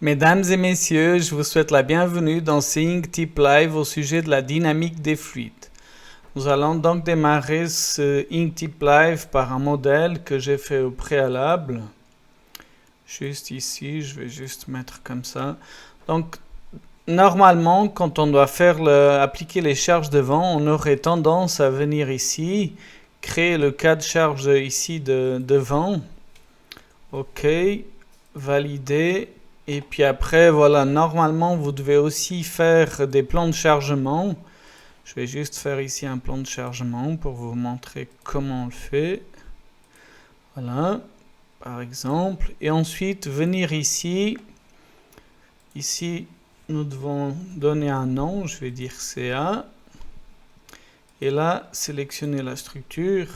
Mesdames et messieurs, je vous souhaite la bienvenue dans Seeing Tip Live au sujet de la dynamique des fluides. Nous allons donc démarrer ce Tip Live par un modèle que j'ai fait au préalable. Juste ici, je vais juste mettre comme ça. Donc, normalement, quand on doit appliquer les charges de vent, on aurait tendance à venir ici, créer le cas de charge ici de vent. OK, valider. Et puis après, voilà, normalement, vous devez aussi faire des plans de chargement. Je vais juste faire ici un plan de chargement pour vous montrer comment on le fait. Voilà, par exemple. Et ensuite, venir ici. Ici, nous devons donner un nom. Je vais dire CA. Et là, sélectionner la structure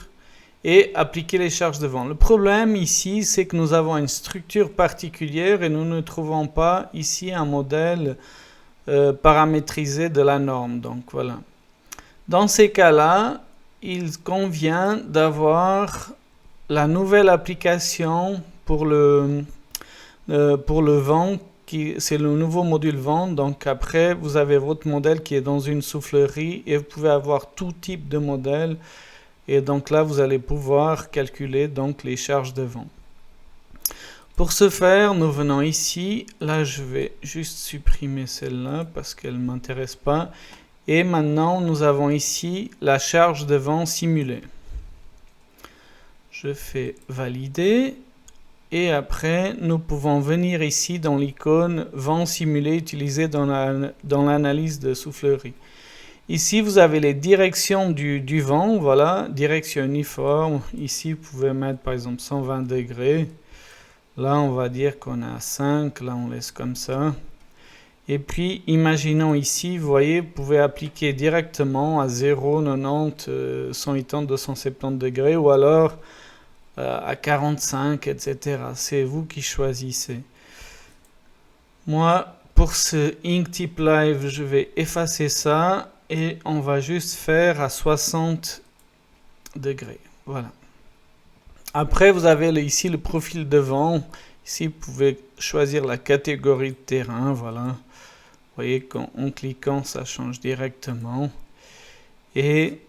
et appliquer les charges de vent. Le problème ici, c'est que nous avons une structure particulière et nous ne trouvons pas ici un modèle paramétrisé de la norme. Donc voilà. Dans ces cas-là, il convient d'avoir la nouvelle application pour le vent, c'est le nouveau module vent. Donc après, vous avez votre modèle qui est dans une soufflerie et vous pouvez avoir tout type de modèle. Et donc là, vous allez pouvoir calculer donc les charges de vent. Pour ce faire, nous venons ici. Là, je vais juste supprimer celle-là parce qu'elle ne m'intéresse pas. Et maintenant, nous avons ici la charge de vent simulée. Je fais valider. Et après, nous pouvons venir ici dans l'icône vent simulé utilisé dans l'analyse de soufflerie. Ici, vous avez les directions du vent, voilà, direction uniforme. Ici, vous pouvez mettre par exemple 120 degrés. Là, on va dire qu'on est à 5, là, on laisse comme ça. Et puis, imaginons ici, vous voyez, vous pouvez appliquer directement à 0, 90, 180, 270 degrés, ou alors à 45, etc. C'est vous qui choisissez. Moi, pour ce Tip Live, je vais effacer ça. Et on va juste faire à 60 degrés. Voilà. Après, vous avez ici le profil de vent. Ici, vous pouvez choisir la catégorie de terrain. Voilà. Vous voyez qu'en cliquant, ça change directement. Et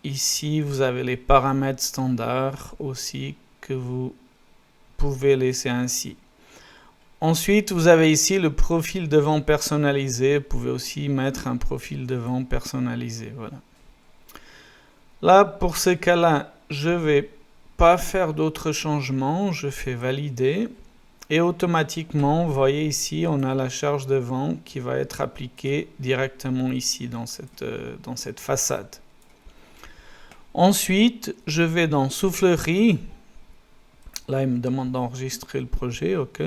ici, vous avez les paramètres standards aussi que vous pouvez laisser ainsi. Ensuite, vous avez ici le profil de vent personnalisé. Vous pouvez aussi mettre un profil de vent personnalisé. Voilà. Là, pour ce cas-là, je ne vais pas faire d'autres changements. Je fais valider. Et automatiquement, vous voyez ici, on a la charge de vent qui va être appliquée directement ici dans cette façade. Ensuite, je vais dans soufflerie. Là, il me demande d'enregistrer le projet. OK.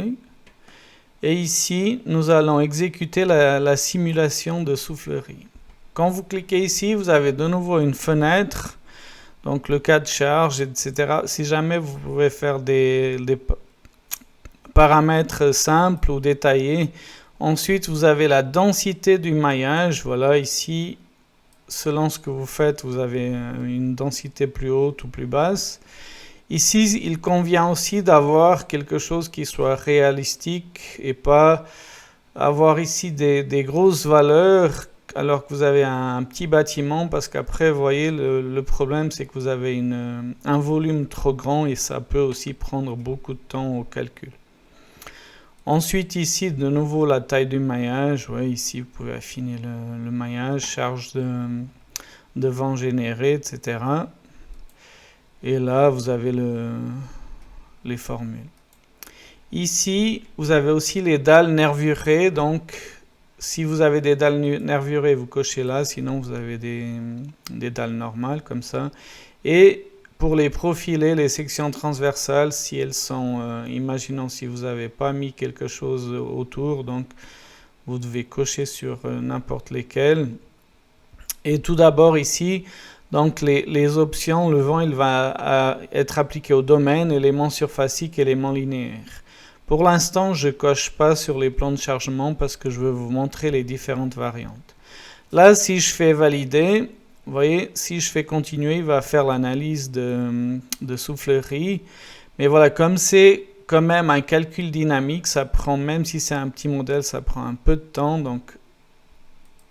Et ici, nous allons exécuter la simulation de soufflerie. Quand vous cliquez ici, vous avez de nouveau une fenêtre, donc le cas de charge, etc. Si jamais vous pouvez faire des paramètres simples ou détaillés. Ensuite, vous avez la densité du maillage. Voilà, ici, selon ce que vous faites, vous avez une densité plus haute ou plus basse. Ici, il convient aussi d'avoir quelque chose qui soit réalistique et pas avoir ici des grosses valeurs alors que vous avez un petit bâtiment, parce qu'après, vous voyez, le problème, c'est que vous avez un volume trop grand et ça peut aussi prendre beaucoup de temps au calcul. Ensuite, ici, de nouveau, la taille du maillage. Ouais, ici, vous pouvez affiner le maillage, charge de vent généré, etc. Et là, vous avez les formules. Ici, vous avez aussi les dalles nervurées. Donc, si vous avez des dalles nervurées, vous cochez là. Sinon, vous avez des dalles normales, comme ça. Et pour les profiler, les sections transversales, si elles sont... imaginons si vous n'avez pas mis quelque chose autour, donc vous devez cocher sur n'importe lesquelles. Et tout d'abord, ici... Donc les options, le vent il va être appliqué au domaine, éléments surfaciques, éléments linéaires. Pour l'instant, je ne coche pas sur les plans de chargement parce que je veux vous montrer les différentes variantes. Là, si je fais valider, vous voyez, si je fais continuer, il va faire l'analyse de soufflerie. Mais voilà, comme quand même un calcul dynamique, ça prend, même si c'est un petit modèle, ça prend un peu de temps. Donc,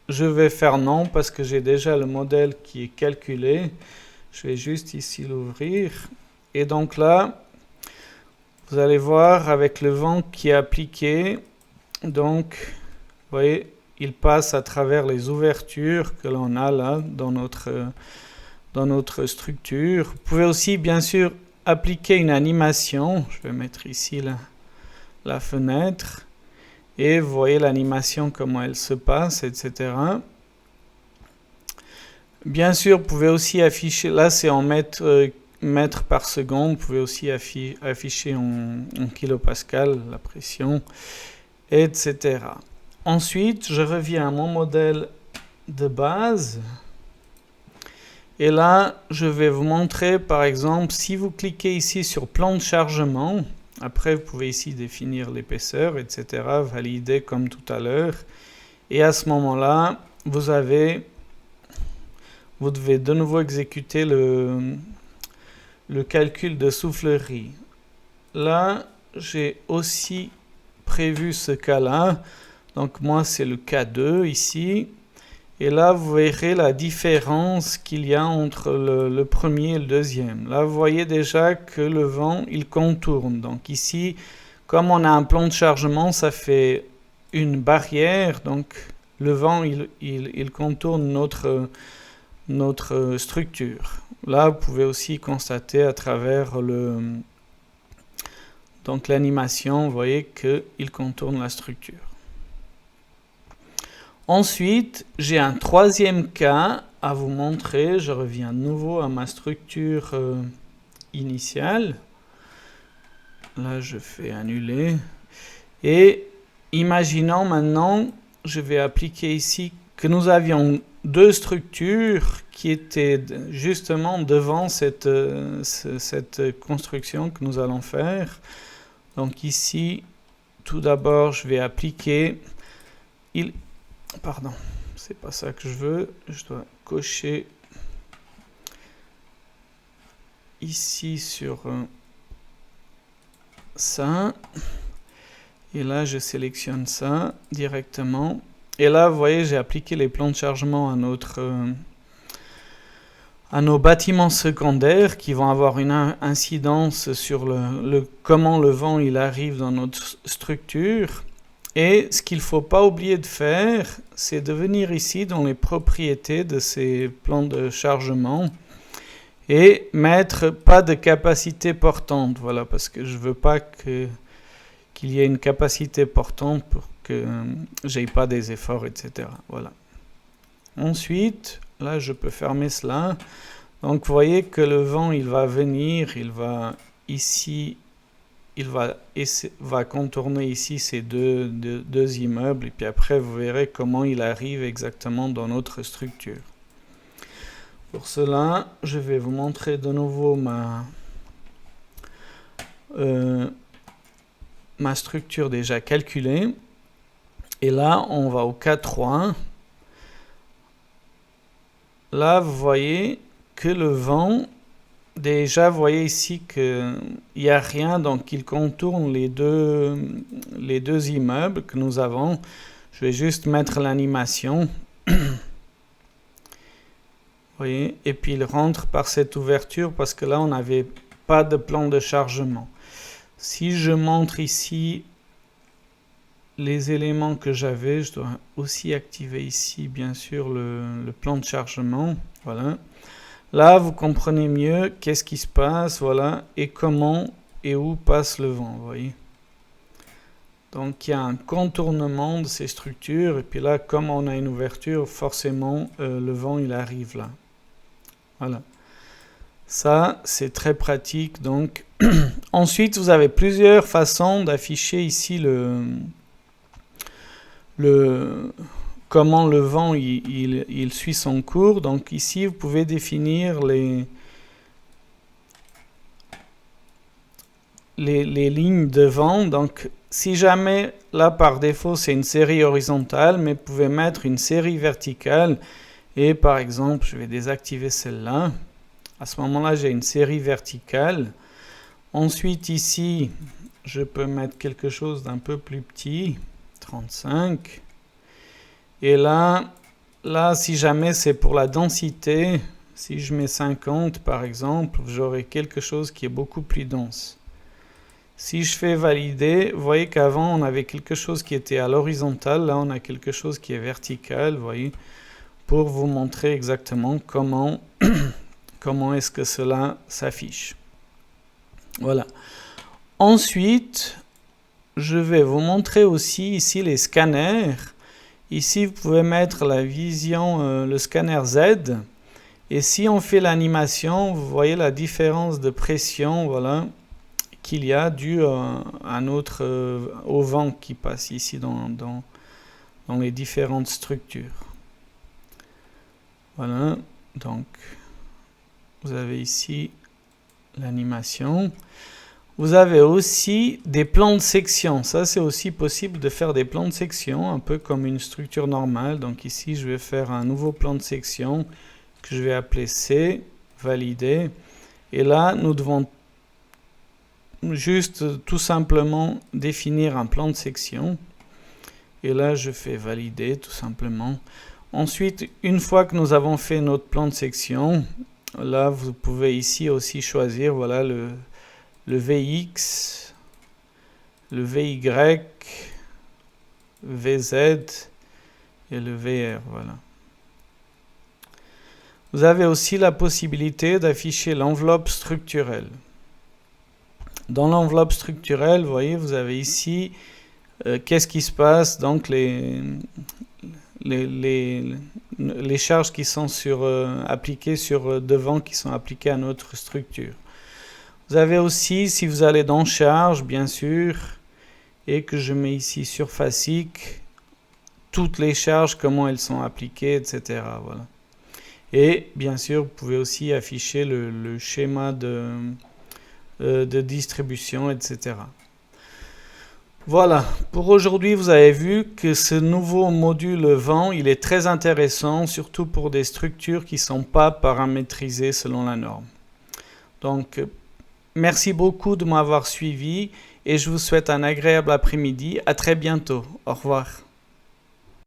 je vais faire non parce que j'ai déjà le modèle qui est calculé. Je vais juste ici l'ouvrir. Et donc là, vous allez voir avec le vent qui est appliqué. Donc, vous voyez, il passe à travers les ouvertures que l'on a là dans notre structure. Vous pouvez aussi, bien sûr, appliquer une animation. Je vais mettre ici la fenêtre. Et vous voyez l'animation, comment elle se passe, etc. Bien sûr, vous pouvez aussi afficher, là c'est en mètres par seconde, vous pouvez aussi afficher en kilopascal la pression, etc. Ensuite, je reviens à mon modèle de base. Et là, je vais vous montrer, par exemple, si vous cliquez ici sur plan de chargement, après vous pouvez ici définir l'épaisseur, etc., valider comme tout à l'heure. Et à ce moment-là, vous devez de nouveau exécuter le calcul de soufflerie. Là, j'ai aussi prévu ce cas-là. Donc moi, c'est le cas 2 ici. Et là, vous verrez la différence qu'il y a entre le premier et le deuxième. Là, vous voyez déjà que le vent, il contourne. Donc ici, comme on a un plan de chargement, ça fait une barrière. Donc le vent, il contourne notre structure. Là, vous pouvez aussi constater à travers donc l'animation, vous voyez qu'il contourne la structure. Ensuite, j'ai un troisième cas à vous montrer. Je reviens de nouveau à ma structure initiale. Là, je fais annuler. Et imaginons maintenant, je vais appliquer ici que nous avions deux structures qui étaient justement devant cette construction que nous allons faire. Donc ici, tout d'abord, je vais appliquer... Pardon, c'est pas ça que je veux. Je dois cocher ici sur ça. Et là, je sélectionne ça directement. Et là, vous voyez, j'ai appliqué les plans de chargement à nos bâtiments secondaires qui vont avoir une incidence sur comment le vent il arrive dans notre structure. Et ce qu'il ne faut pas oublier de faire, c'est de venir ici dans les propriétés de ces plans de chargement et mettre pas de capacité portante. Voilà, parce que je ne veux pas qu'il y ait une capacité portante pour que j'aie pas des efforts, etc. Voilà. Ensuite, là, je peux fermer cela. Donc, vous voyez que le vent, il va venir, il va ici... Il va contourner ici ces deux immeubles et puis après vous verrez comment il arrive exactement dans notre structure. Pour cela, je vais vous montrer de nouveau ma structure déjà calculée. Et là, on va au cas 3. Là, vous voyez que le vent... Déjà, vous voyez ici qu'il n'y a rien, donc il contourne les deux immeubles que nous avons. Je vais juste mettre l'animation. Vous voyez, et puis il rentre par cette ouverture parce que là, on n'avait pas de plan de chargement. Si je montre ici les éléments que j'avais, je dois aussi activer ici, bien sûr, le plan de chargement. Voilà. Là, vous comprenez mieux qu'est-ce qui se passe, voilà, et comment et où passe le vent, vous voyez. Donc, il y a un contournement de ces structures, et puis là, comme on a une ouverture, forcément, le vent, il arrive là. Voilà. Ça, c'est très pratique, donc. Ensuite, vous avez plusieurs façons d'afficher ici comment le vent il suit son cours. Donc ici, vous pouvez définir les lignes de vent. Donc si jamais, là par défaut, c'est une série horizontale, mais vous pouvez mettre une série verticale. Et par exemple, je vais désactiver celle-là. À ce moment-là, j'ai une série verticale. Ensuite, ici, je peux mettre quelque chose d'un peu plus petit, 35. Et là, si jamais c'est pour la densité, si je mets 50 par exemple, j'aurai quelque chose qui est beaucoup plus dense. Si je fais valider, vous voyez qu'avant on avait quelque chose qui était à l'horizontale, là on a quelque chose qui est vertical, vous voyez, pour vous montrer exactement comment est-ce que cela s'affiche. Voilà. Ensuite, je vais vous montrer aussi ici les scanners. Ici, vous pouvez mettre la vision, le scanner Z. Et si on fait l'animation, vous voyez la différence de pression, voilà, qu'il y a dû au vent qui passe ici dans les différentes structures. Voilà, donc vous avez ici l'animation. Vous avez aussi des plans de section. Ça, c'est aussi possible de faire des plans de section, un peu comme une structure normale. Donc ici, je vais faire un nouveau plan de section que je vais appeler C, valider. Et là, nous devons juste tout simplement définir un plan de section. Et là, je fais valider tout simplement. Ensuite, une fois que nous avons fait notre plan de section, là, vous pouvez ici aussi choisir, voilà, le VX, le VY, VZ et le VR, voilà. Vous avez aussi la possibilité d'afficher l'enveloppe structurelle. Dans l'enveloppe structurelle, vous voyez, vous avez ici qu'est-ce qui se passe, donc les charges qui sont appliquées sur devant, qui sont appliquées à notre structure. Vous avez aussi, si vous allez dans charge, bien sûr, et que je mets ici surfacique, toutes les charges, comment elles sont appliquées, etc. Voilà. Et bien sûr, vous pouvez aussi afficher le schéma de distribution, etc. Voilà, pour aujourd'hui, vous avez vu que ce nouveau module vent, il est très intéressant, surtout pour des structures qui ne sont pas paramétrisées selon la norme. Donc, merci beaucoup de m'avoir suivi et je vous souhaite un agréable après-midi. À très bientôt. Au revoir.